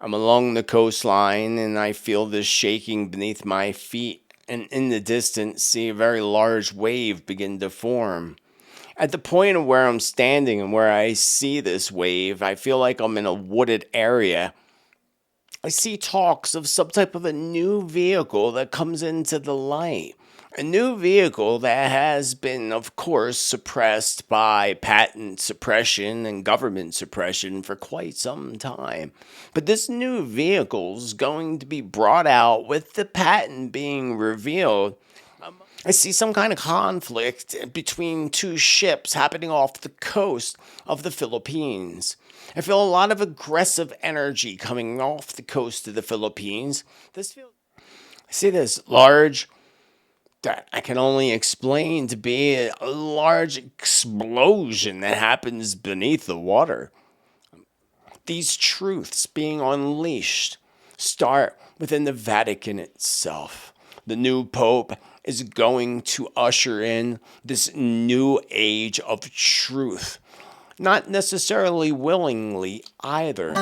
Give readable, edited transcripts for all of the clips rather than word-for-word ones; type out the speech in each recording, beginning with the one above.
I'm along the coastline and I feel this shaking beneath my feet, and in the distance, see a very large wave begin to form. At the point of where I'm standing and where I see this wave, I feel like I'm in a wooded area. I see talks of some type of a new vehicle that comes into the light. A new vehicle that has been, of course, suppressed by patent suppression and government suppression for quite some time. But this new vehicle is going to be brought out with the patent being revealed. I see some kind of conflict between two ships happening off the coast of the Philippines. I feel a lot of aggressive energy coming off the coast of the Philippines. I see this large, that I can only explain to be a large explosion that happens beneath the water. These truths being unleashed start within the Vatican itself. The new Pope is going to usher in this new age of truth. Not necessarily willingly either.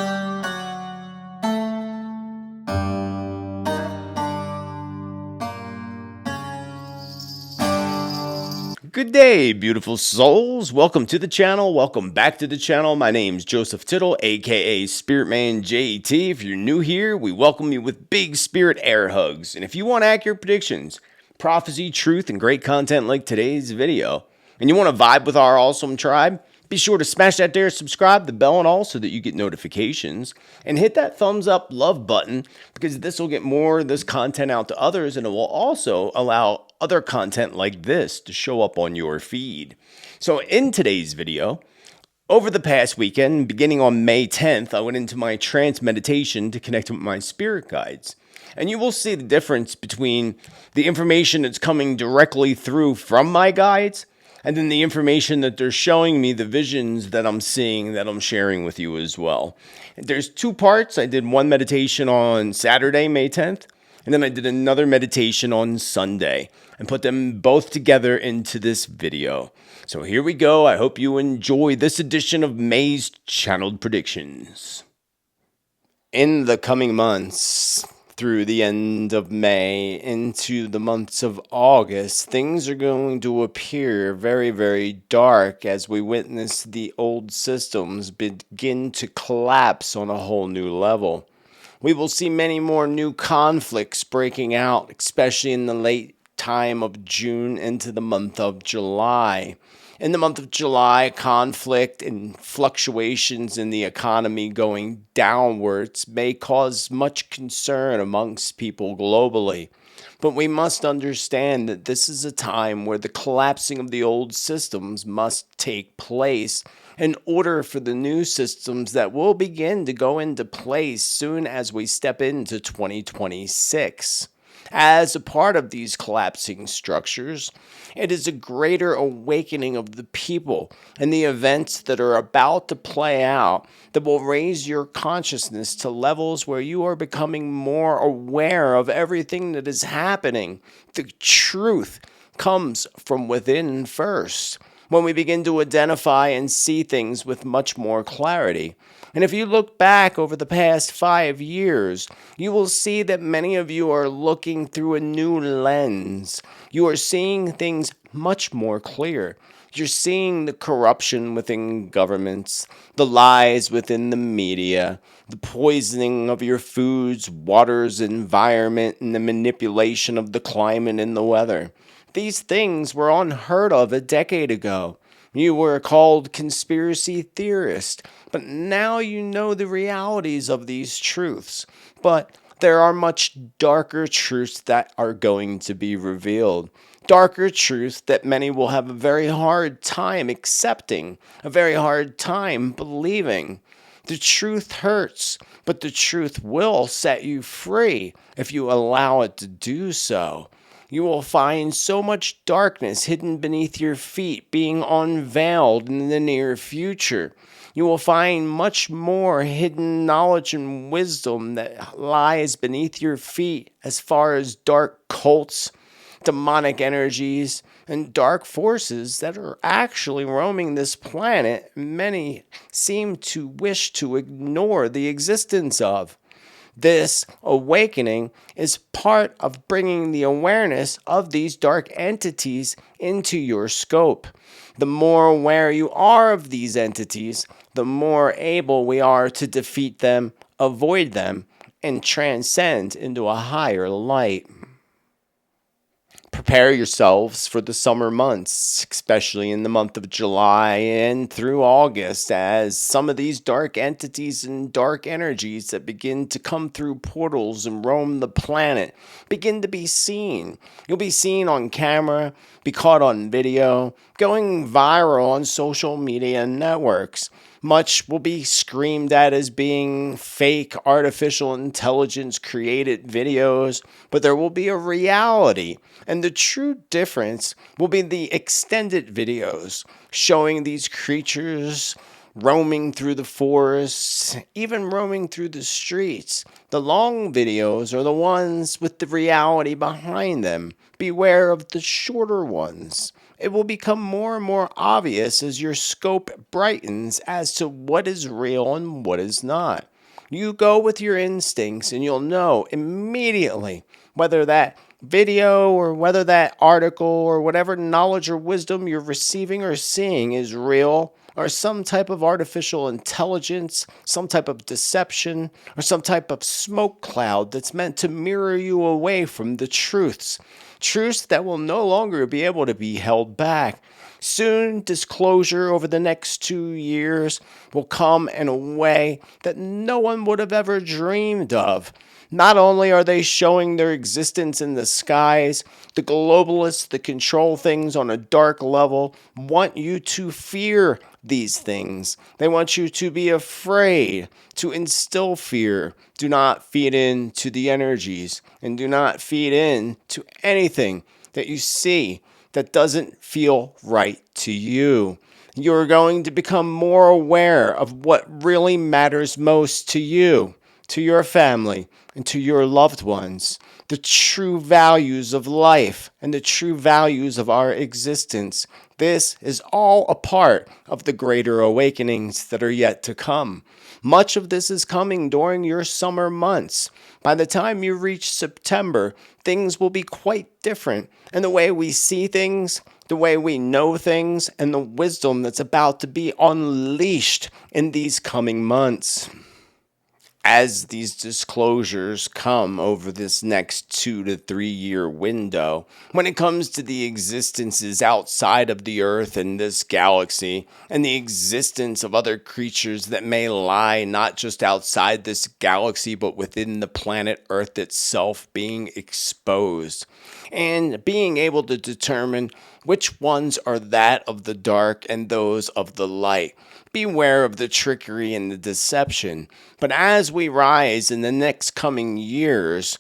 Good day, beautiful souls. Welcome to the channel. Welcome back to the channel. My name's Joseph Tittel, aka Spiritman J.T. If you're new here, we welcome you with big spirit air hugs. And if you want accurate predictions, prophecy, truth, and great content like today's video, and you want to vibe with our awesome tribe, be sure to smash that there, subscribe, the bell and all so that you get notifications. And hit that thumbs up love button because this will get more of this content out to others, and it will also allow other content like this to show up on your feed. So in today's video, over the past weekend, beginning on May 10th, I went into my trance meditation to connect with my spirit guides. And you will see the difference between the information that's coming directly through from my guides and then the information that they're showing me, the visions that I'm seeing that I'm sharing with you as well. There's two parts. I did one meditation on Saturday, May 10th, and then I did another meditation on Sunday and put them both together into this video. So here we go. I hope you enjoy this edition of May's Channeled Predictions. In the coming months, through the end of May into the months of August, things are going to appear very, very dark as we witness the old systems begin to collapse on a whole new level. We will see many more new conflicts breaking out, especially in the late time of June into the month of July. In the month of July, conflict and fluctuations in the economy going downwards may cause much concern amongst people globally. But we must understand that this is a time where the collapsing of the old systems must take place in order for the new systems that will begin to go into place soon as we step into 2026. As a part of these collapsing structures, it is a greater awakening of the people and the events that are about to play out that will raise your consciousness to levels where you are becoming more aware of everything that is happening. The truth comes from within first, when we begin to identify and see things with much more clarity. And if you look back over the past 5 years, you will see that many of you are looking through a new lens. You are seeing things much more clear. You're seeing the corruption within governments, the lies within the media, the poisoning of your foods, waters, environment, and the manipulation of the climate and the weather. These things were unheard of a decade ago. You were called conspiracy theorist, but now you know the realities of these truths. But there are much darker truths that are going to be revealed. Darker truths that many will have a very hard time accepting, a very hard time believing. The truth hurts, but the truth will set you free if you allow it to do so. You will find so much darkness hidden beneath your feet being unveiled in the near future. You will find much more hidden knowledge and wisdom that lies beneath your feet as far as dark cults, demonic energies, and dark forces that are actually roaming this planet. Many seem to wish to ignore the existence of. This awakening is part of bringing the awareness of these dark entities into your scope. The more aware you are of these entities, the more able we are to defeat them, avoid them, and transcend into a higher light. Prepare yourselves for the summer months, especially in the month of July and through August, as some of these dark entities and dark energies that begin to come through portals and roam the planet begin to be seen. You'll be seen on camera, be caught on video, going viral on social media networks. Much will be screamed at as being fake artificial intelligence created videos, but there will be a reality. And the true difference will be the extended videos showing these creatures roaming through the forests, even roaming through the streets. The long videos are the ones with the reality behind them. Beware of the shorter ones. It will become more and more obvious as your scope brightens as to what is real and what is not. You go with your instincts and you'll know immediately whether that video or whether that article or whatever knowledge or wisdom you're receiving or seeing is real or some type of artificial intelligence, some type of deception, or some type of smoke cloud that's meant to mirror you away from the truths. Truths that will no longer be able to be held back. Soon, disclosure over the next 2 years will come in a way that no one would have ever dreamed of. Not only are they showing their existence in the skies, the globalists that control things on a dark level want you to fear these things. They want you to be afraid, to instill fear. Do not feed in to the energies, and do not feed in to anything that you see that doesn't feel right to you. You're going to become more aware of what really matters most to you, to your family, and to your loved ones. The true values of life and the true values of our existence. This is all a part of the greater awakenings that are yet to come. Much of this is coming during your summer months. By the time you reach September, things will be quite different. And the way we see things, the way we know things, and the wisdom that's about to be unleashed in these coming months. As these disclosures come over this next 2 to 3 year window, when it comes to the existences outside of the Earth and this galaxy, and the existence of other creatures that may lie not just outside this galaxy, but within the planet Earth itself being exposed, and being able to determine which ones are that of the dark and those of the light. Beware of the trickery and the deception. But as we rise in the next coming years,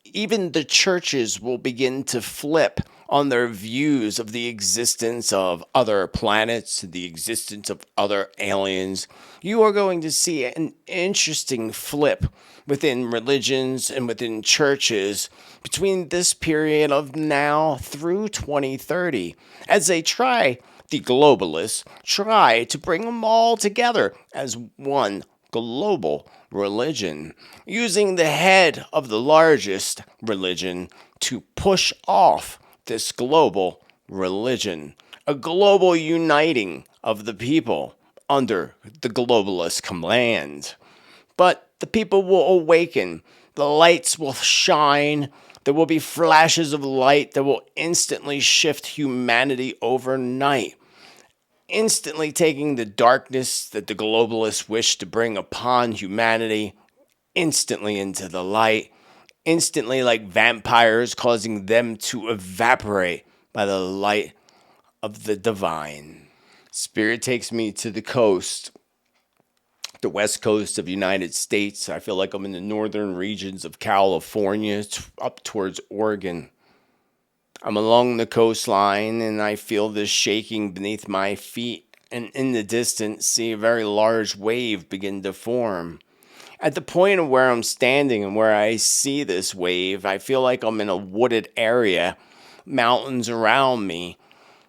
even the churches will begin to flip on their views of the existence of other planets, the existence of other aliens. You are going to see an interesting flip within religions and within churches between this period of now through 2030 as they the globalists try to bring them all together as one global religion, using the head of the largest religion to push off this global religion, a global uniting of the people under the globalist command. But the people will awaken, the lights will shine, there will be flashes of light that will instantly shift humanity overnight, instantly taking the darkness that the globalists wish to bring upon humanity instantly into the light, instantly like vampires, causing them to evaporate by the light of the divine. Spirit takes me to the coast, the west coast of the United States. I feel like I'm in the northern regions of California, up towards Oregon. I'm along the coastline and I feel this shaking beneath my feet, and in the distance see a very large wave begin to form. At the point of where I'm standing and where I see this wave, I feel like I'm in a wooded area, mountains around me,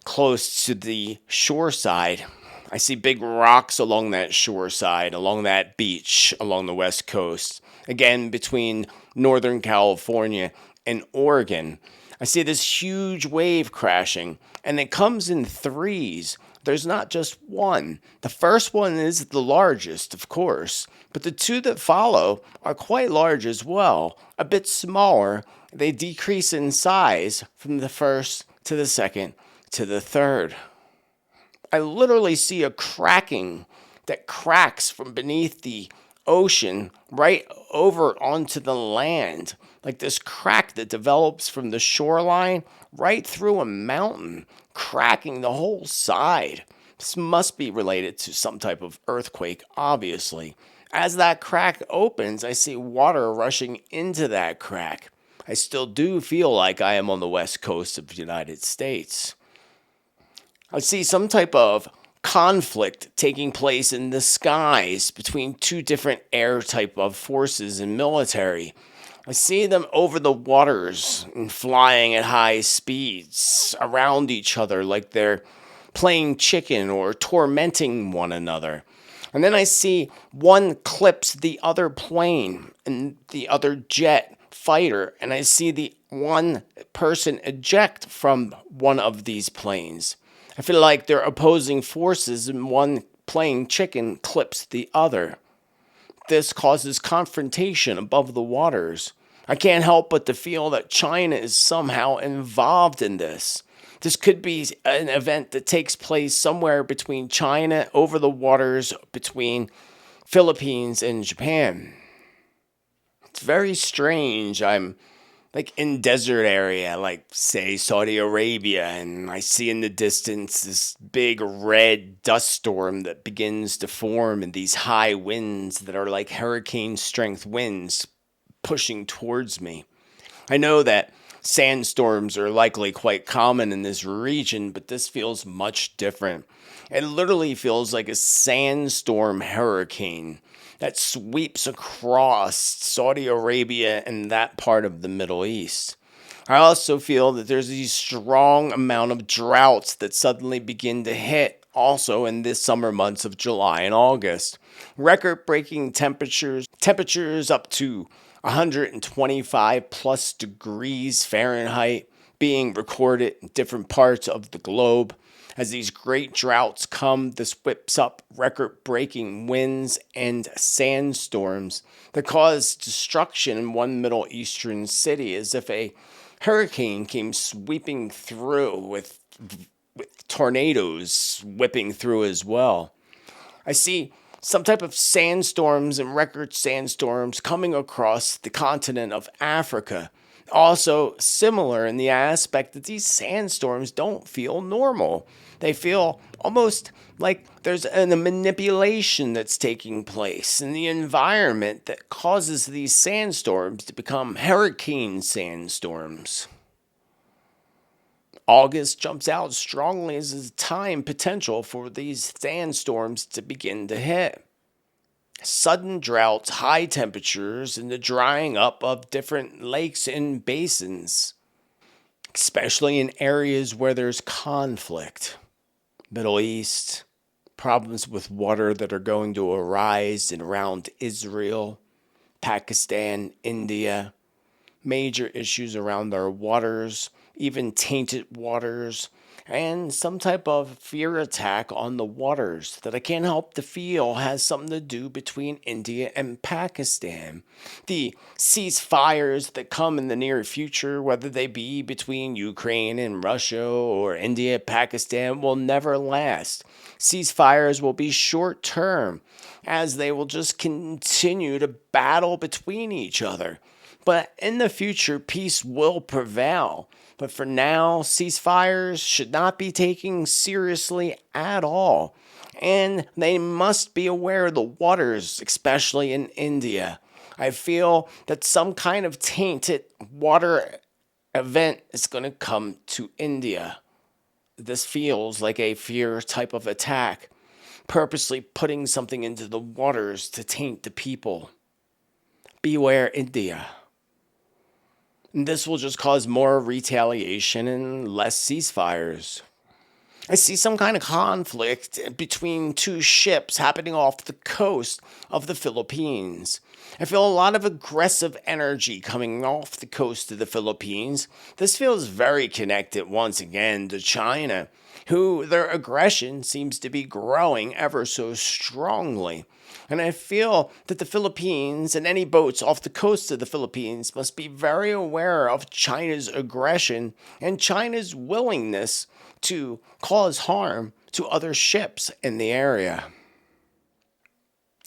close to the shore side. I see big rocks along that shore side, along that beach, along the west coast. Again, between Northern California and Oregon. I see this huge wave crashing, and it comes in threes. There's not just one. The first one is the largest, of course, but the two that follow are quite large as well, a bit smaller. They decrease in size from the first to the second to the third. I literally see a cracking that cracks from beneath the ocean right over onto the land. Like this crack that develops from the shoreline right through a mountain, cracking the whole side. This must be related to some type of earthquake, obviously. As that crack opens, I see water rushing into that crack. I still do feel like I am on the west coast of the United States. I see some type of conflict taking place in the skies between two different air type of forces and military. I see them over the waters and flying at high speeds around each other like they're playing chicken or tormenting one another. And then I see one clips the other plane and the other jet fighter, and I see the one person eject from one of these planes. I feel like they're opposing forces and one playing chicken clips the other. This causes confrontation above the waters. I can't help but to feel that China is somehow involved in this. This could be an event that takes place somewhere between China over the waters between Philippines and Japan. It's very strange. I'm like in desert area, like say Saudi Arabia, and I see in the distance this big red dust storm that begins to form and these high winds that are like hurricane strength winds pushing towards me. I know that sandstorms are likely quite common in this region, but this feels much different. It literally feels like a sandstorm hurricane that sweeps across Saudi Arabia and that part of the Middle East. I also feel that there's a strong amount of droughts that suddenly begin to hit also in this summer months of July and August. Record-breaking temperatures up to 125 plus degrees Fahrenheit being recorded in different parts of the globe. As these great droughts come, this whips up record-breaking winds and sandstorms that cause destruction in one Middle Eastern city as if a hurricane came sweeping through with tornadoes whipping through as well. I see some type of sandstorms and record sandstorms coming across the continent of Africa. Also similar in the aspect that these sandstorms don't feel normal. They feel almost like there's a manipulation that's taking place in the environment that causes these sandstorms to become hurricane sandstorms. August jumps out strongly as a time potential for these sandstorms to begin to hit. Sudden droughts, high temperatures, and the drying up of different lakes and basins, especially in areas where there's conflict. Middle East, problems with water that are going to arise in around Israel, Pakistan, India, major issues around our waters, even tainted waters, and some type of fear attack on the waters that I can't help to feel has something to do between India and Pakistan. The ceasefires that come in the near future, whether they be between Ukraine and Russia or India, Pakistan, will never last. Ceasefires will be short term, as they will just continue to battle between each other. But in the future, peace will prevail. But for now, ceasefires should not be taken seriously at all. And they must be aware of the waters, especially in India. I feel that some kind of tainted water event is going to come to India. This feels like a fear type of attack, purposely putting something into the waters to taint the people. Beware India. This will just cause more retaliation and less ceasefires. I see some kind of conflict between two ships happening off the coast of the Philippines. I feel a lot of aggressive energy coming off the coast of the Philippines. This feels very connected once again to China, who their aggression seems to be growing ever so strongly. And I feel that the Philippines and any boats off the coast of the Philippines must be very aware of China's aggression and China's willingness to cause harm to other ships in the area.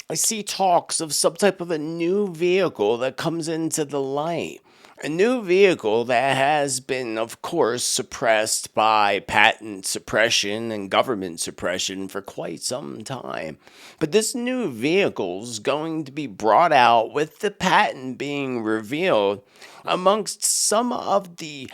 I see talks of some type of a new vehicle that comes into the light. A new vehicle that has been, of course, suppressed by patent suppression and government suppression for quite some time. But this new vehicle is going to be brought out with the patent being revealed amongst some of the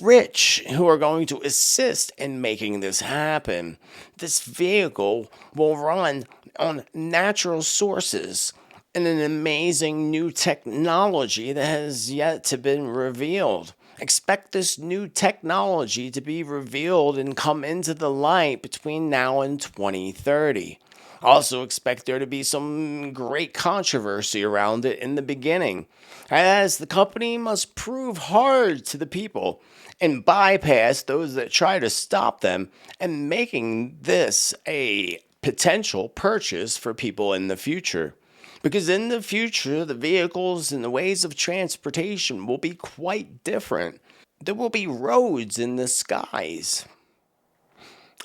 rich who are going to assist in making this happen. This vehicle will run on natural sources and an amazing new technology that has yet to be revealed. Expect this new technology to be revealed and come into the light between now and 2030. Also expect there to be some great controversy around it in the beginning, as the company must prove hard to the people and bypass those that try to stop them, and making this a potential purchase for people in the future. Because in the future, the vehicles and the ways of transportation will be quite different. There will be roads in the skies.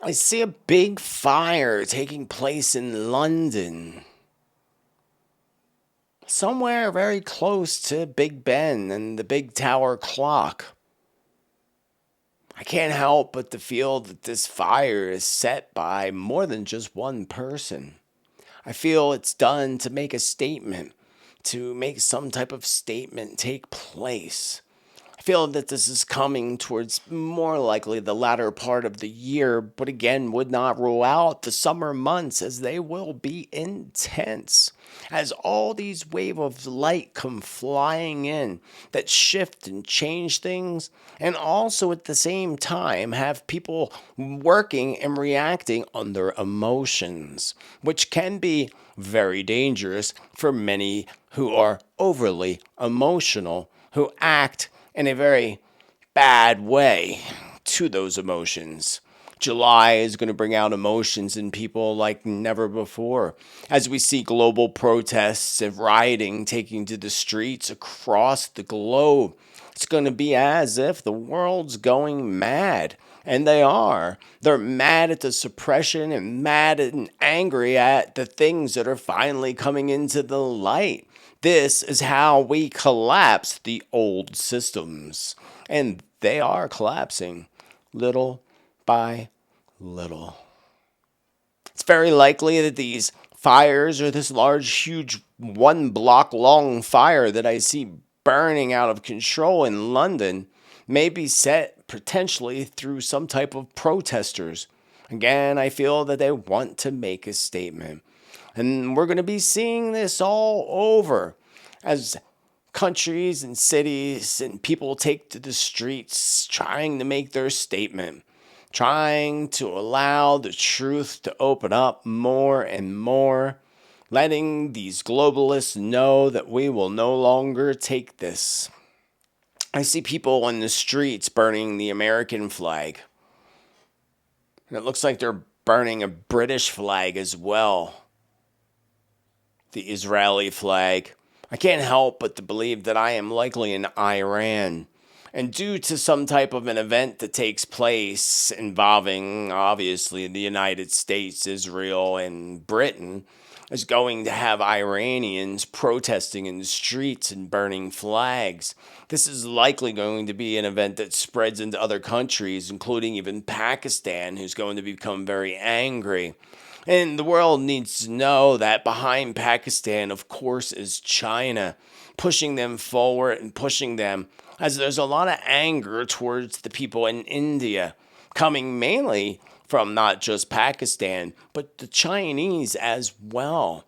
I see a big fire taking place in London, somewhere very close to Big Ben and the big tower clock. I can't help but to feel that this fire is set by more than just one person. I feel it's done to make a statement, to make some type of statement take place. I feel that this is coming towards more likely the latter part of the year, but again would not rule out the summer months, as they will be intense. As all these waves of light come flying in that shift and change things, and also at the same time have people working and reacting on their emotions, which can be very dangerous for many who are overly emotional, who act in a very bad way to those emotions. July is going to bring out emotions in people like never before, as we see global protests and rioting taking to the streets across the globe. It's going to be as if the world's going mad. And they are. They're mad at the suppression and mad and angry at the things that are finally coming into the light. This is how we collapse the old systems. And they are collapsing little by little. It's very likely that these fires, or this large, huge, 1 block long fire that I see burning out of control in London, may be set potentially through some type of protesters. Again, I feel that they want to make a statement. And we're going to be seeing this all over as countries and cities and people take to the streets trying to make their statement, trying to allow the truth to open up more and more, letting these globalists know that we will no longer take this. I see people on the streets burning the American flag. And it looks like they're burning a British flag as well. The Israeli flag. I can't help but to believe that I am likely in Iran. And due to some type of an event that takes place involving, obviously, the United States, Israel, and Britain, is going to have Iranians protesting in the streets and burning flags. This is likely going to be an event that spreads into other countries, including even Pakistan, who's going to become very angry. And the world needs to know that behind Pakistan, of course, is China, pushing them forward and pushing them, as there's a lot of anger towards the people in India, coming mainly from not just Pakistan, but the Chinese as well.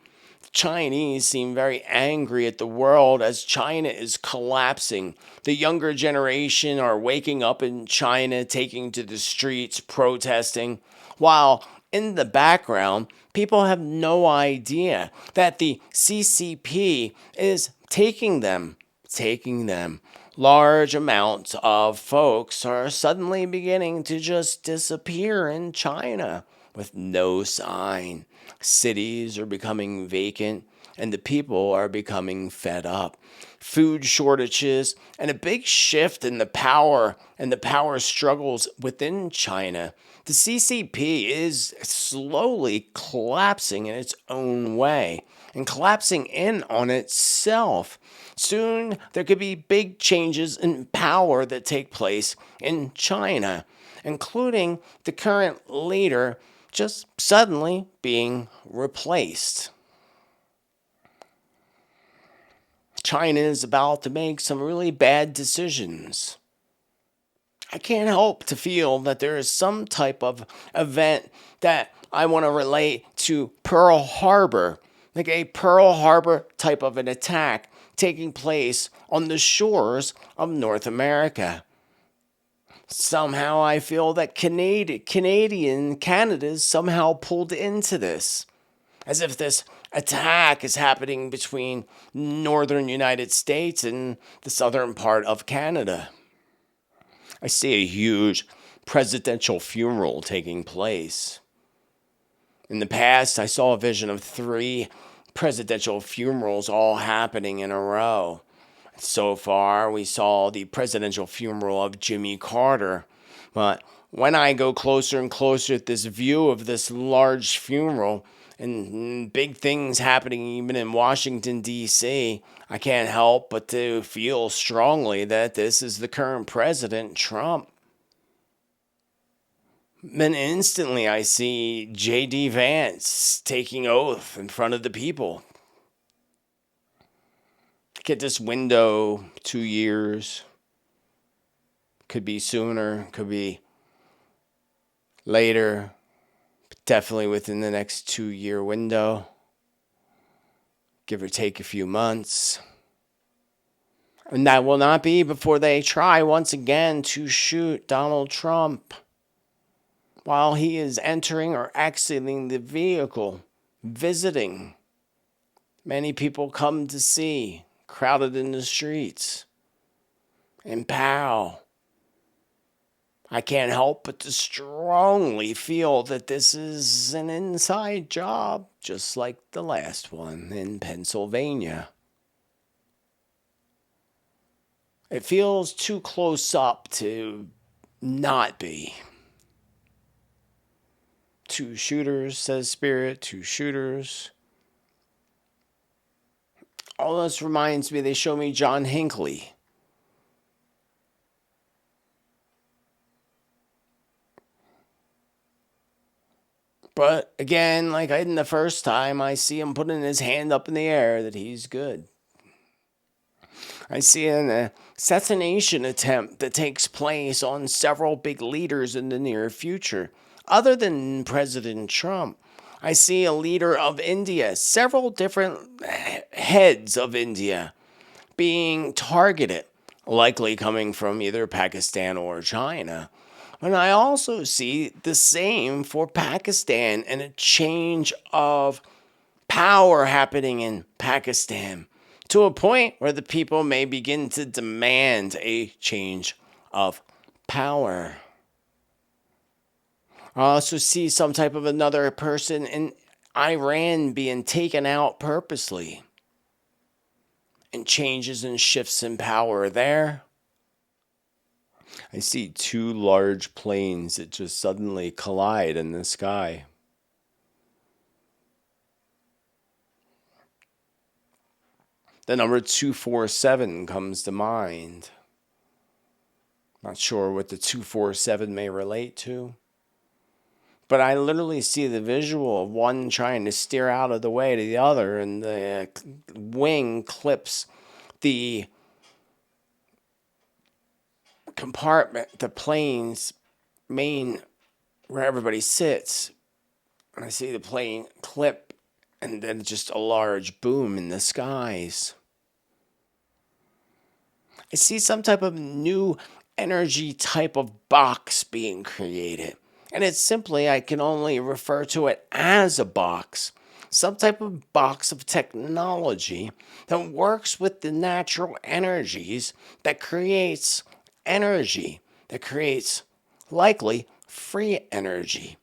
Chinese seem very angry at the world as China is collapsing. The younger generation are waking up in China, taking to the streets, protesting, while in the background, people have no idea that the CCP is taking them. Large amounts of folks are suddenly beginning to just disappear in China with no sign. Cities are becoming vacant and the people are becoming fed up. Food shortages and a big shift in the power and the power struggles within China. The CCP is slowly collapsing in its own way and collapsing in on itself. Soon, there could be big changes in power that take place in China, including the current leader just suddenly being replaced. China is about to make some really bad decisions. I can't help to feel that there is some type of event that I want to relate to Pearl Harbor, like a Pearl Harbor type of an attack taking place on the shores of North America. Somehow I feel that Canada is somehow pulled into this, as if this attack is happening between northern United States and the southern part of Canada. I see a huge presidential funeral taking place. In the past, I saw a vision of 3 presidential funerals all happening in a row. So far, we saw the presidential funeral of Jimmy Carter. But when I go closer and closer at this view of this large funeral and big things happening even in Washington, D.C., I can't help but to feel strongly that this is the current president, Trump. Then instantly I see J.D. Vance taking oath in front of the people. Get this window, 2 years. Could be sooner, could be later. Definitely within the next 2-year window. Give or take a few months. And that will not be before they try once again to shoot Donald Trump while he is entering or exiting the vehicle, visiting. Many people come to see, crowded in the streets. And pow. I can't help but to strongly feel that this is an inside job, just like the last one in Pennsylvania. It feels too close up to not be. 2 shooters, says Spirit, 2 shooters. All this reminds me, they show me John Hinckley. But again, like I did the first time, I see him putting his hand up in the air that he's good. I see an assassination attempt that takes place on several big leaders in the near future. Other than President Trump, I see a leader of India, several different heads of India being targeted, likely coming from either Pakistan or China. And I also see the same for Pakistan and a change of power happening in Pakistan to a point where the people may begin to demand a change of power. I also see some type of another person in Iran being taken out purposely. And changes and shifts in power there. I see 2 large planes that just suddenly collide in the sky. The number 247 comes to mind. Not sure what the 247 may relate to. But I literally see the visual of one trying to steer out of the way to the other, and the wing clips the compartment, the plane's main, where everybody sits. And I see the plane clip and then just a large boom in the skies. I see some type of new energy type of box being created. And it's simply, I can only refer to it as a box. Some type of box of technology that works with the natural energies that creates energy, that creates likely free energy.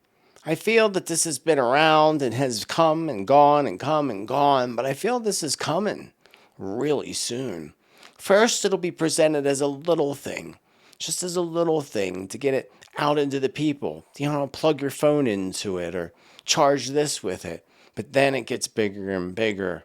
I feel that this has been around and has come and gone and come and gone, but I feel this is coming really soon. First, it'll be presented as a little thing, just as a little thing to get it out into the people. Plug your phone into it or charge this with it. But then it gets bigger and bigger.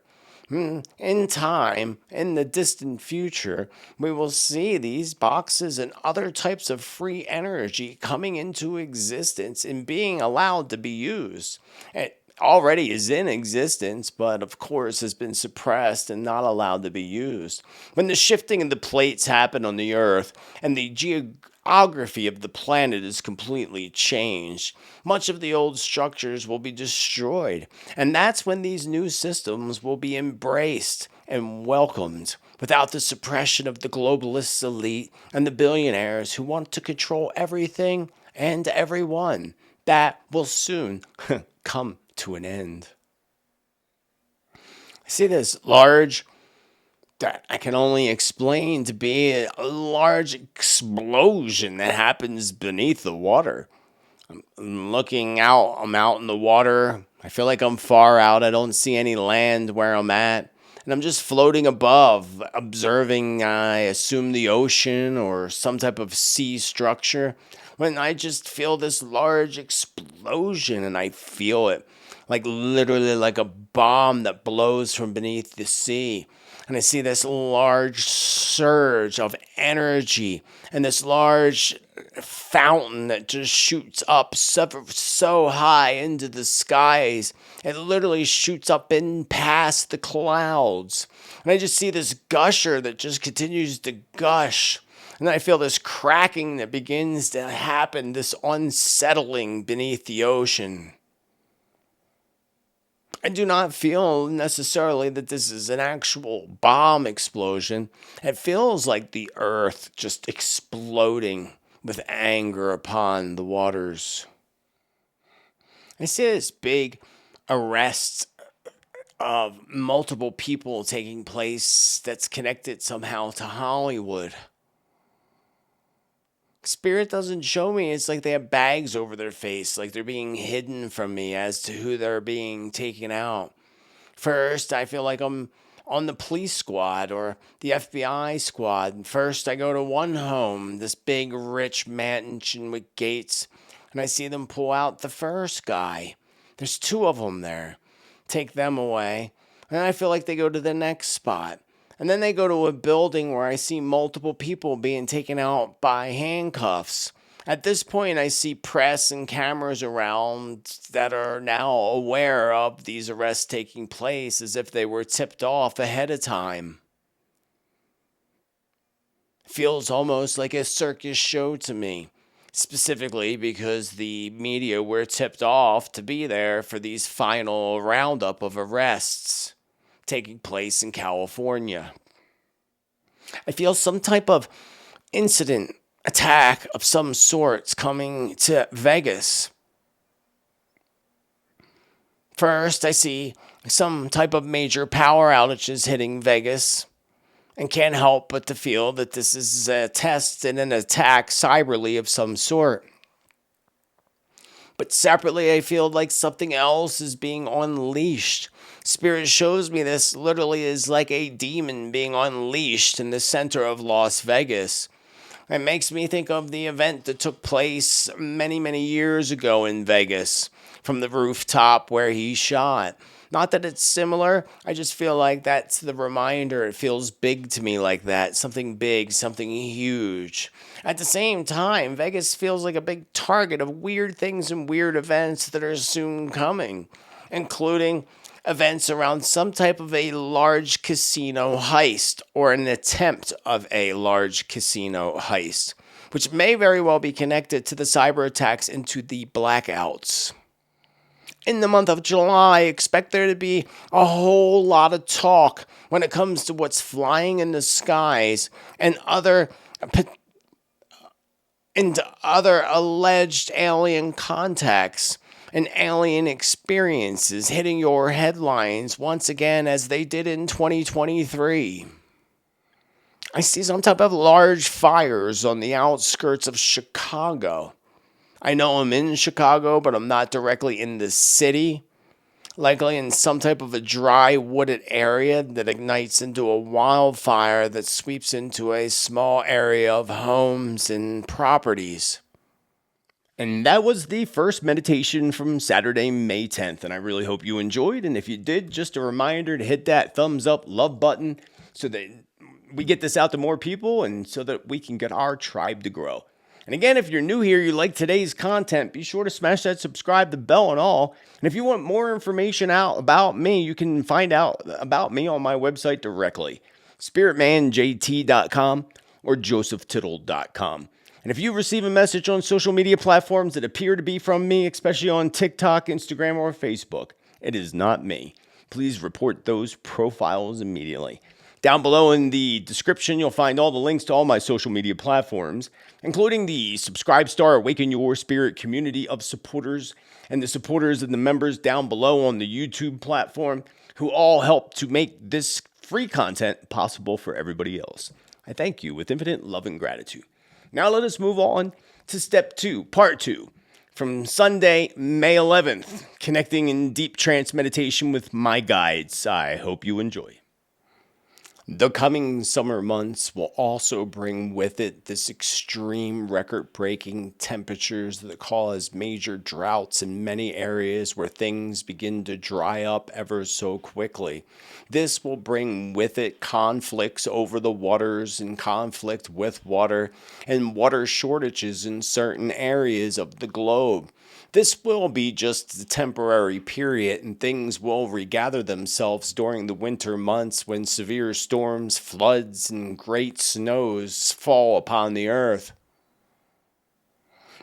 In time, in the distant future, we will see these boxes and other types of free energy coming into existence and being allowed to be used. It already is in existence, but of course has been suppressed and not allowed to be used. When the shifting of the plates happen on the Earth and the geography of the planet is completely changed, much of the old structures will be destroyed, and that's when these new systems will be embraced and welcomed without the suppression of the globalist elite and the billionaires who want to control everything and everyone. That will soon come to an end. I see this large, that I can only explain to be a large explosion that happens beneath the water. I'm looking out, I'm out in the water. I feel like I'm far out. I don't see any land where I'm at. And I'm just floating above, observing, I assume, the ocean or some type of sea structure. When I just feel this large explosion and I feel it like literally like a bomb that blows from beneath the sea. And I see this large surge of energy and this large fountain that just shoots up so high into the skies. It literally shoots up in past the clouds. And I just see this gusher that just continues to gush. And I feel this cracking that begins to happen, this unsettling beneath the ocean. I do not feel necessarily that this is an actual bomb explosion. It feels like the earth just exploding with anger upon the waters. I see this big arrest of multiple people taking place that's connected somehow to Hollywood. Spirit doesn't show me. It's like they have bags over their face, like they're being hidden from me as to who they're being taken out. First, I feel like I'm on the police squad or the FBI squad. First, I go to one home, this big, rich mansion with gates, and I see them pull out the first guy. There's two of them there. Take them away, and I feel like they go to the next spot. And then they go to a building where I see multiple people being taken out by handcuffs. At this point, I see press and cameras around that are now aware of these arrests taking place as if they were tipped off ahead of time. Feels almost like a circus show to me, specifically because the media were tipped off to be there for these final roundup of arrests taking place in California. I feel some type of incident, attack of some sorts coming to Vegas. First, I see some type of major power outages hitting Vegas and can't help but to feel that this is a test and an attack cyberly of some sort. But separately, I feel like something else is being unleashed. Spirit shows me this literally is like a demon being unleashed in the center of Las Vegas. It makes me think of the event that took place many, many years ago in Vegas from the rooftop where he shot. Not that it's similar, I just feel like that's the reminder. It feels big to me like that. Something big, something huge. At the same time, Vegas feels like a big target of weird things and weird events that are soon coming, including events around some type of a large casino heist or an attempt of a large casino heist, which may very well be connected to the cyber attacks into the blackouts. In the month of July, expect there to be a whole lot of talk when it comes to what's flying in the skies and other alleged alien contacts and alien experiences hitting your headlines once again as they did in 2023. I see some type of large fires on the outskirts of Chicago. I know I'm in Chicago, but I'm not directly in the city. Likely in some type of a dry, wooded area that ignites into a wildfire that sweeps into a small area of homes and properties. And that was the first meditation from Saturday, May 10th. And I really hope you enjoyed. And if you did, just a reminder to hit that thumbs up, love button so that we get this out to more people and so that we can get our tribe to grow. And again, if you're new here, you like today's content, be sure to smash that subscribe, the bell and all. And if you want more information out about me, you can find out about me on my website directly, spiritmanjt.com or josephtittel.com. And if you receive a message on social media platforms that appear to be from me, especially on TikTok, Instagram, or Facebook, it is not me. Please report those profiles immediately. Down below in the description, you'll find all the links to all my social media platforms, including the Subscribe Star Awaken Your Spirit community of supporters and the supporters and the members down below on the YouTube platform who all help to make this free content possible for everybody else. I thank you with infinite love and gratitude. Now let us move on to step 2, part 2, from Sunday, May 11th, connecting in deep trance meditation with my guides. I hope you enjoy. The coming summer months will also bring with it this extreme record-breaking temperatures that cause major droughts in many areas where things begin to dry up ever so quickly. This will bring with it conflicts over the waters and conflict with water and water shortages in certain areas of the globe. This will be just a temporary period and things will regather themselves during the winter months when severe storms, floods, and great snows fall upon the earth.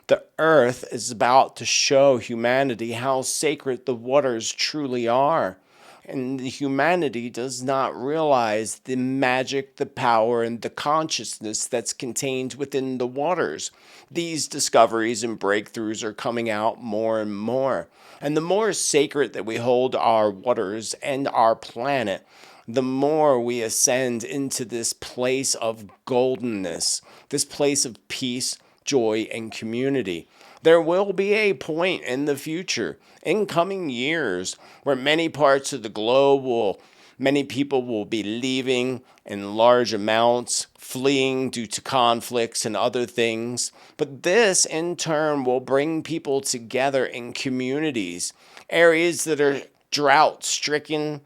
The earth is about to show humanity how sacred the waters truly are. And humanity does not realize the magic, the power, and the consciousness that's contained within the waters. These discoveries and breakthroughs are coming out more and more. And the more sacred that we hold our waters and our planet, the more we ascend into this place of goldenness, this place of peace, joy, and community. There will be a point in the future, in coming years, where many parts of the globe many people will be leaving in large amounts, fleeing due to conflicts and other things. But this, in turn, will bring people together in communities, areas that are drought-stricken,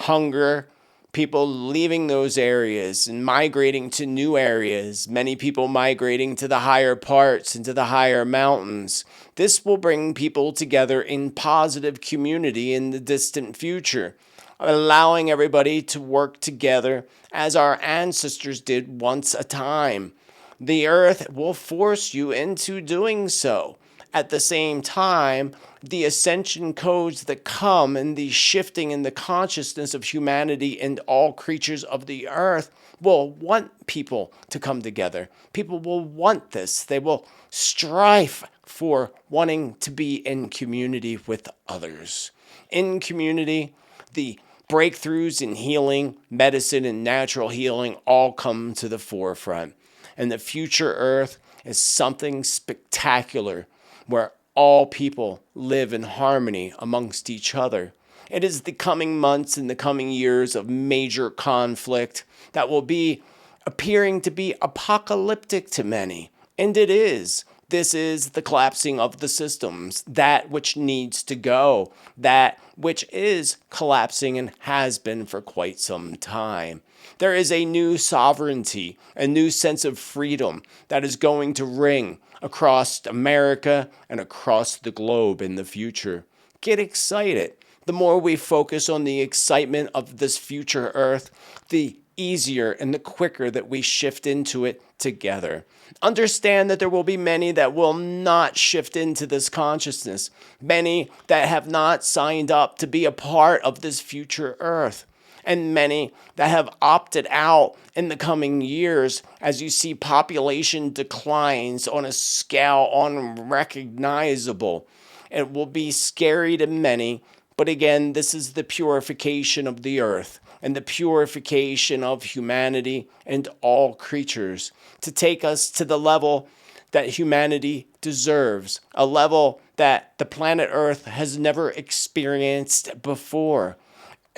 hunger, people leaving those areas and migrating to new areas, many people migrating to the higher parts and to the higher mountains. This will bring people together in positive community in the distant future, allowing everybody to work together as our ancestors did once a time. The earth will force you into doing so. At the same time, the ascension codes that come and the shifting in the consciousness of humanity and all creatures of the earth will want people to come together. People will want this. They will strive for wanting to be in community with others. In community, the breakthroughs in healing, medicine, and natural healing all come to the forefront. And the future earth is something spectacular where all people live in harmony amongst each other. It is the coming months and the coming years of major conflict that will be appearing to be apocalyptic to many. And it is. This is the collapsing of the systems, that which needs to go, that which is collapsing and has been for quite some time. There is a new sovereignty, a new sense of freedom that is going to ring across America and across the globe in the future. Get excited. The more we focus on the excitement of this future earth, the easier and the quicker that we shift into it together. Understand that there will be many that will not shift into this consciousness, many that have not signed up to be a part of this future earth, and many that have opted out in the coming years as you see population declines on a scale unrecognizable. It will be scary to many, but again, this is the purification of the earth and the purification of humanity and all creatures to take us to the level that humanity deserves, a level that the planet Earth has never experienced before,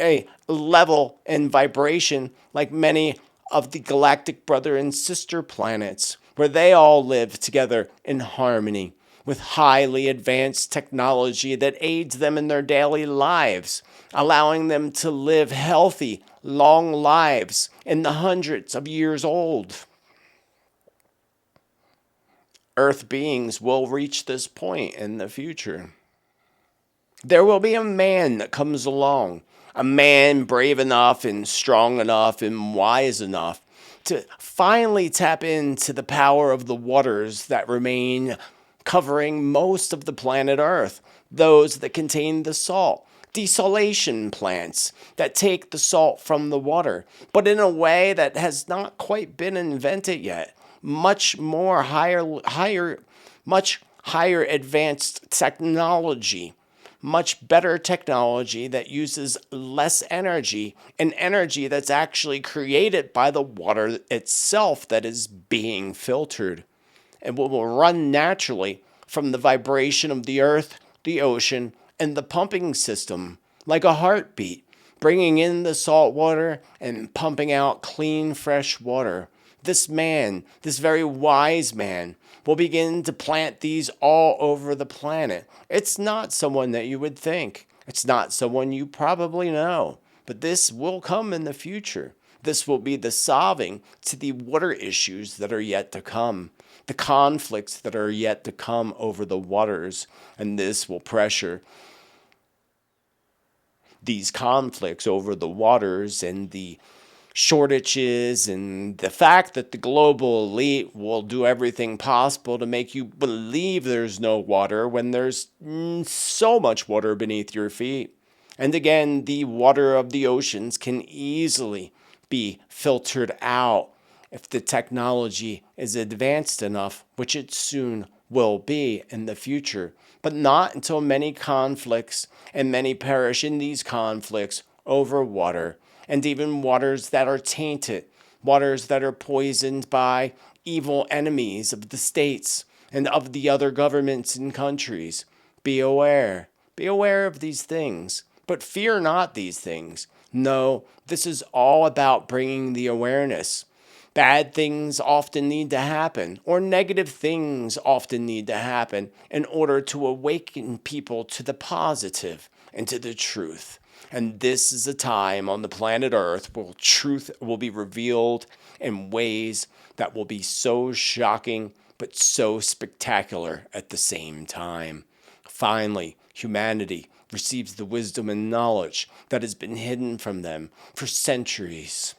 a level and vibration like many of the galactic brother and sister planets, where they all live together in harmony with highly advanced technology that aids them in their daily lives, allowing them to live healthy, long lives in the hundreds of years old. Earth beings will reach this point in the future. There will be a man that comes along, a man brave enough and strong enough and wise enough to finally tap into the power of the waters that remain covering most of the planet Earth, those that contain the salt, desalation plants that take the salt from the water, but in a way that has not quite been invented yet. Much higher advanced technology, much better technology that uses less energy, and energy that's actually created by the water itself that is being filtered, and will run naturally from the vibration of the earth, the ocean, and the pumping system, like a heartbeat, bringing in the salt water and pumping out clean, fresh water. This man, this very wise man, will begin to plant these all over the planet. It's not someone that you would think. It's not someone you probably know. But this will come in the future. This will be the solving to the water issues that are yet to come, the conflicts that are yet to come over the waters. And this will pressure these conflicts over the waters and the shortages and the fact that the global elite will do everything possible to make you believe there's no water when there's so much water beneath your feet. And again, the water of the oceans can easily be filtered out if the technology is advanced enough, which it soon will be in the future, but not until many conflicts and many perish in these conflicts over water, and even waters that are tainted, waters that are poisoned by evil enemies of the states and of the other governments and countries. Be aware. Be aware of these things, but fear not these things. No, this is all about bringing the awareness. Bad things often need to happen, or negative things often need to happen in order to awaken people to the positive and to the truth. And this is a time on the planet Earth where truth will be revealed in ways that will be so shocking but so spectacular at the same time. Finally, humanity receives the wisdom and knowledge that has been hidden from them for centuries.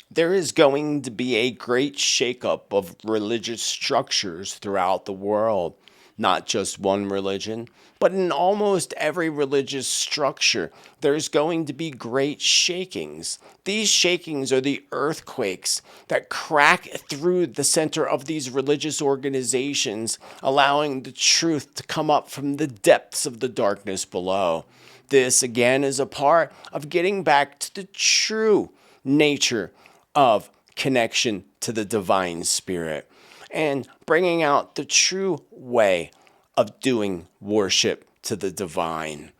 There is going to be a great shakeup of religious structures throughout the world. Not just one religion, but in almost every religious structure, there's going to be great shakings. These shakings are the earthquakes that crack through the center of these religious organizations, allowing the truth to come up from the depths of the darkness below. This, again, is a part of getting back to the true nature of connection to the divine spirit, and bringing out the true way of doing worship to the divine.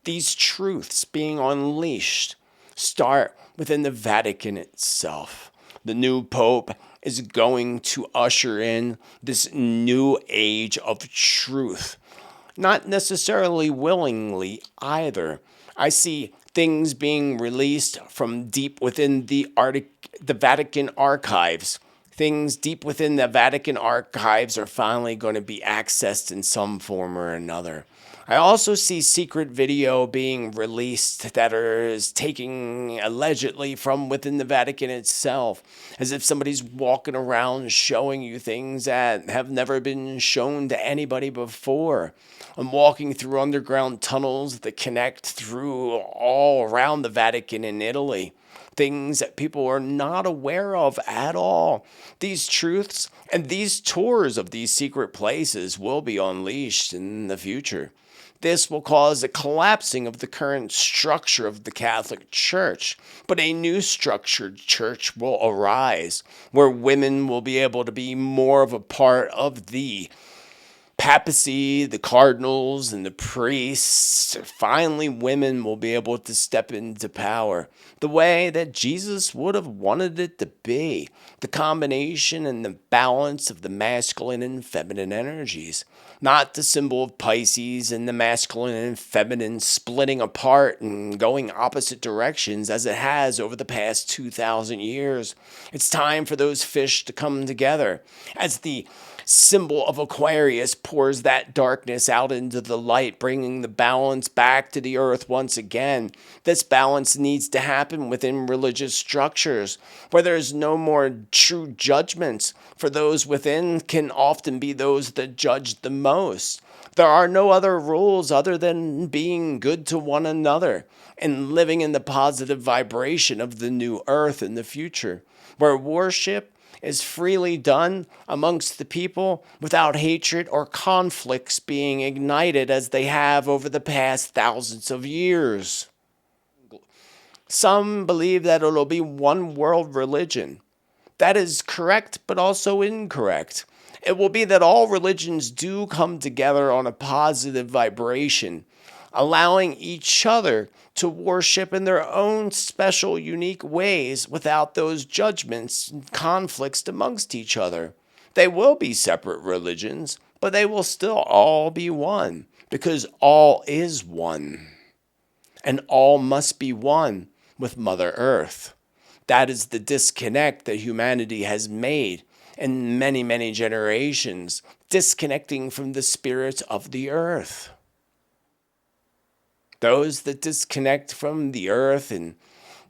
These truths being unleashed start within the Vatican itself. The new Pope is going to usher in this new age of truth. Not necessarily willingly either. I see things being released from deep within the Vatican archives. Things deep within the Vatican archives are finally going to be accessed in some form or another. I also see secret video being released that is taking allegedly from within the Vatican itself, as if somebody's walking around showing you things that have never been shown to anybody before. I'm walking through underground tunnels that connect through all around the Vatican in Italy. Things that people are not aware of at all. These truths and these tours of these secret places will be unleashed in the future. This will cause a collapsing of the current structure of the Catholic Church, but a new structured church will arise where women will be able to be more of a part of the papacy, the cardinals, and the priests. Finally, women will be able to step into power the way that Jesus would have wanted it to be. The combination and the balance of the masculine and feminine energies. Not the symbol of Pisces and the masculine and feminine splitting apart and going opposite directions as it has over the past 2,000 years. It's time for those fish to come together as the symbol of Aquarius pours that darkness out into the light, bringing the balance back to the earth once again. This balance needs to happen within religious structures where there's no more true judgments, for those within can often be those that judge the most. There are no other rules other than being good to one another and living in the positive vibration of the new earth in the future, where worship is freely done amongst the people without hatred or conflicts being ignited as they have over the past thousands of years. Some believe that it'll be one world religion. That is correct, but also incorrect. It will be that all religions do come together on a positive vibration, allowing each other to worship in their own special, unique ways without those judgments and conflicts amongst each other. They will be separate religions, but they will still all be one, because all is one, and all must be one with Mother Earth. That is the disconnect that humanity has made in many, many generations, disconnecting from the spirit of the earth. Those that disconnect from the earth and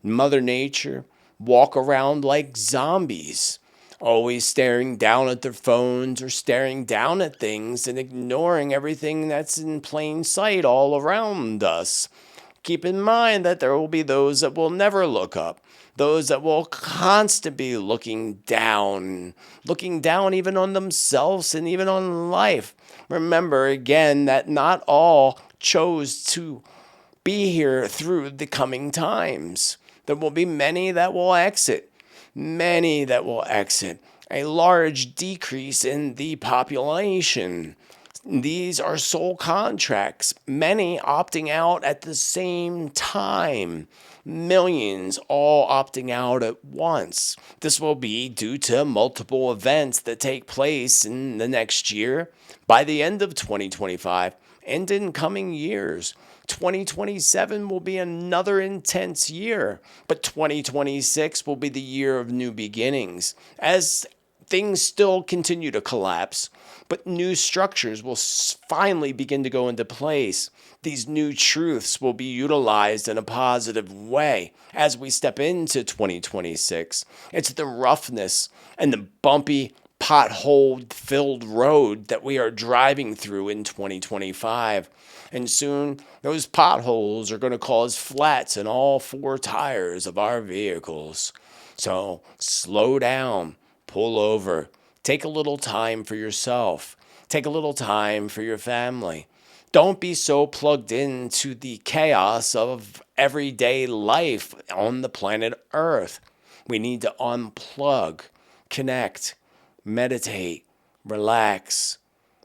Mother Nature walk around like zombies, always staring down at their phones or staring down at things and ignoring everything that's in plain sight all around us. Keep in mind that there will be those that will never look up, those that will constantly be looking down even on themselves and even on life. Remember again that not all chose to be here through the coming times. There will be many that will exit, a large decrease in the population. These are soul contracts, many opting out at the same time, millions all opting out at once. This will be due to multiple events that take place in the next year, by the end of 2025, and in coming years. 2027 will be another intense year, but 2026 will be the year of new beginnings, as things still continue to collapse, but new structures will finally begin to go into place. These new truths will be utilized in a positive way as we step into 2026. It's the roughness and the bumpy, pothole-filled road that we are driving through in 2025. And soon, those potholes are going to cause flats in all four tires of our vehicles. So slow down, pull over, take a little time for yourself, take a little time for your family. Don't be so plugged into the chaos of everyday life on the planet Earth. We need to unplug, connect, meditate, relax,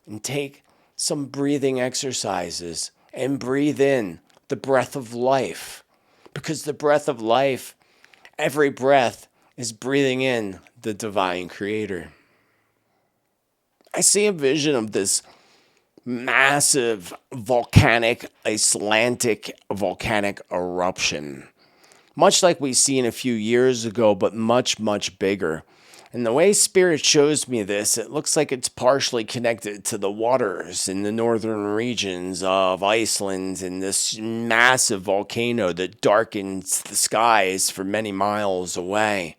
and take some breathing exercises and breathe in the breath of life. Because the breath of life, every breath is breathing in the divine creator. I see a vision of this massive Icelandic volcanic eruption, much like we seen a few years ago, but much, much bigger. And the way Spirit shows me this, it looks like it's partially connected to the waters in the northern regions of Iceland and this massive volcano that darkens the skies for many miles away.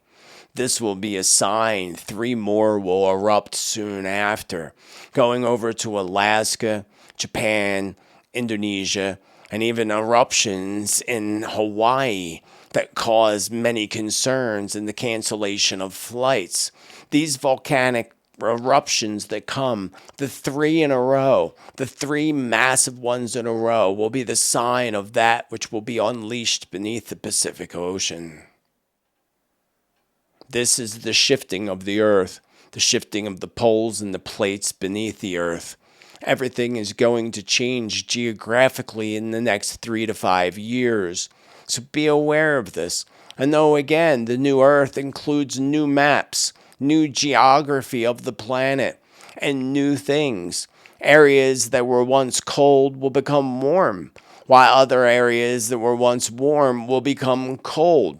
This will be a sign 3 more will erupt soon after, going over to Alaska, Japan, Indonesia, and even eruptions in Hawaii that cause many concerns and the cancellation of flights. These volcanic eruptions that come, the 3 in a row, the 3 massive ones in a row, will be the sign of that which will be unleashed beneath the Pacific Ocean. This is the shifting of the earth, the shifting of the poles and the plates beneath the earth. Everything is going to change geographically in the next 3 to 5 years. So be aware of this. And though, again, the new earth includes new maps, new geography of the planet, and new things. Areas that were once cold will become warm, while other areas that were once warm will become cold.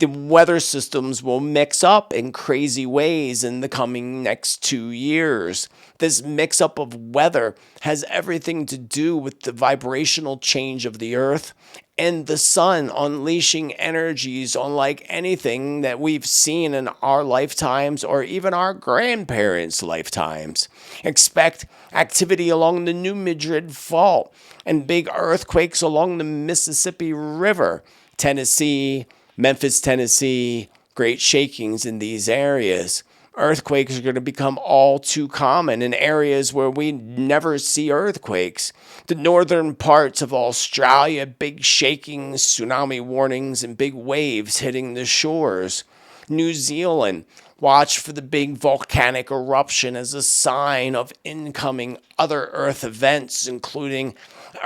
The weather systems will mix up in crazy ways in the coming next 2 years. This mix up of weather has everything to do with the vibrational change of the earth and the sun unleashing energies unlike anything that we've seen in our lifetimes or even our grandparents' lifetimes. Expect activity along the New Madrid Fault and big earthquakes along the Mississippi River, Tennessee, Memphis, Tennessee, great shakings in these areas. Earthquakes are going to become all too common in areas where we never see earthquakes. The northern parts of Australia, big shakings, tsunami warnings, and big waves hitting the shores. New Zealand, watch for the big volcanic eruption as a sign of incoming other Earth events, including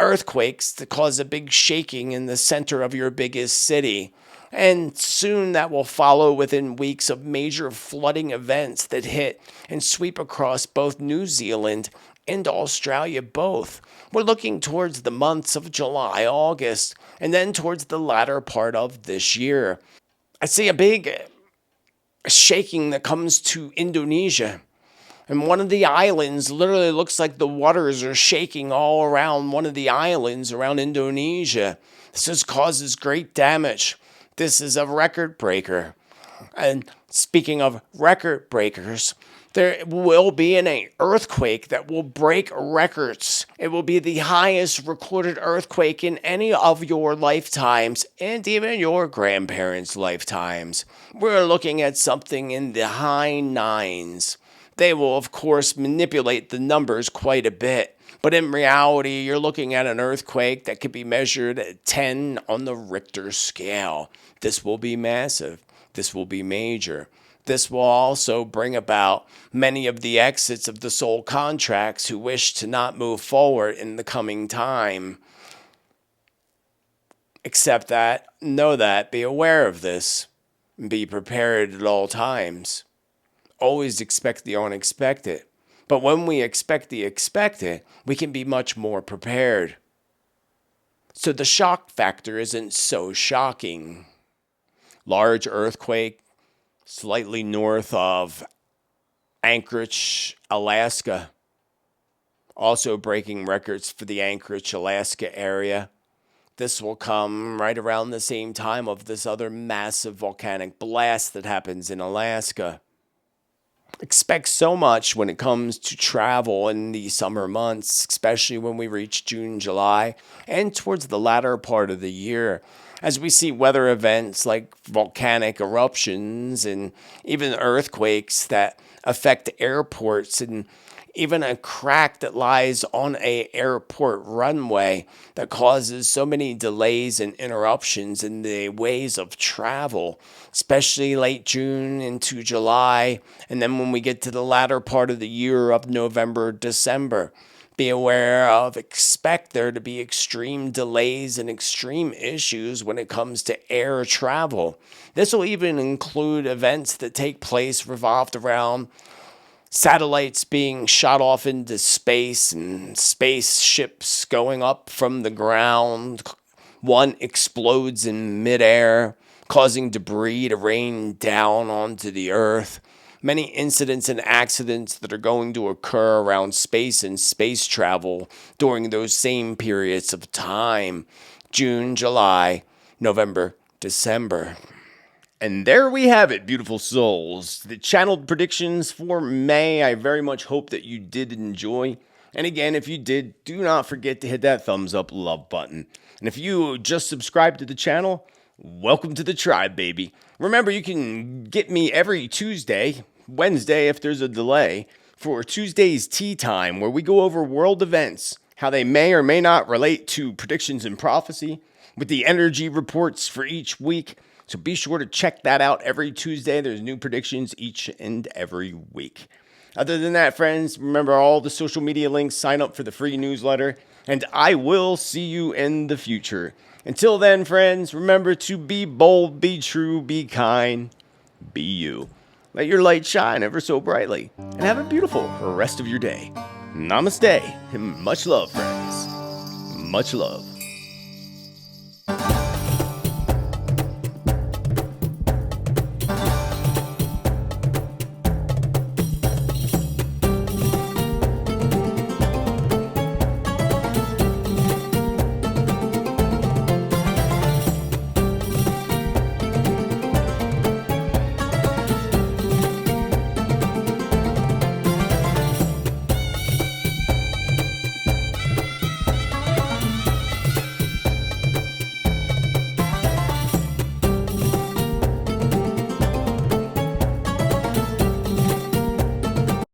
earthquakes that cause a big shaking in the center of your biggest city. And soon that will follow within weeks of major flooding events that hit and sweep across both New Zealand and Australia both. We're looking towards the months of July, August, and then towards the latter part of this year. I see a big shaking that comes to Indonesia. And one of the islands literally looks like the waters are shaking all around one of the islands around Indonesia. This just causes great damage. This is a record breaker. And speaking of record breakers, there will be an earthquake that will break records. It will be the highest recorded earthquake in any of your lifetimes and even your grandparents' lifetimes. We're looking at something in the high 9s. They will, of course, manipulate the numbers quite a bit. But in reality, you're looking at an earthquake that could be measured at 10 on the Richter scale. This will be massive. This will be major. This will also bring about many of the exits of the soul contracts who wish to not move forward in the coming time. Accept that, know that, be aware of this, and be prepared at all times. Always expect the unexpected. But when we expect the expected, we can be much more prepared. So the shock factor isn't so shocking. Large earthquake slightly north of Anchorage, Alaska. Also breaking records for the Anchorage, Alaska area. This will come right around the same time of this other massive volcanic blast that happens in Alaska. Expect so much when it comes to travel in the summer months, especially when we reach June, July, and towards the latter part of the year, as we see weather events like volcanic eruptions and even earthquakes that affect airports and even a crack that lies on an airport runway that causes so many delays and interruptions in the ways of travel, especially late June into July. And then when we get to the latter part of the year of November, December, be aware of, expect there to be extreme delays and extreme issues when it comes to air travel. This will even include events that take place revolved around satellites being shot off into space and spaceships going up from the ground. One explodes in midair, causing debris to rain down onto the earth. many incidents and accidents that are going to occur around space and space travel during those same periods of time. June, July, November, December. And there we have it, beautiful souls. The channeled predictions for May. I very much hope that you did enjoy. And again, if you did, do not forget to hit that thumbs up love button. And if you just subscribed to the channel, welcome to the tribe, baby. Remember, you can get me every Tuesday, Wednesday if there's a delay, for Tuesday's Tea Time, where we go over world events, how they may or may not relate to predictions and prophecy, with the energy reports for each week. So be sure to check that out every Tuesday. There's new predictions each and every week. Other than that, friends, remember all the social media links, sign up for the free newsletter, and I will see you in the future. Until then, friends, remember to be bold, be true, be kind, be you. Let your light shine ever so brightly, and have a beautiful rest of your day. Namaste, and much love, friends. Much love.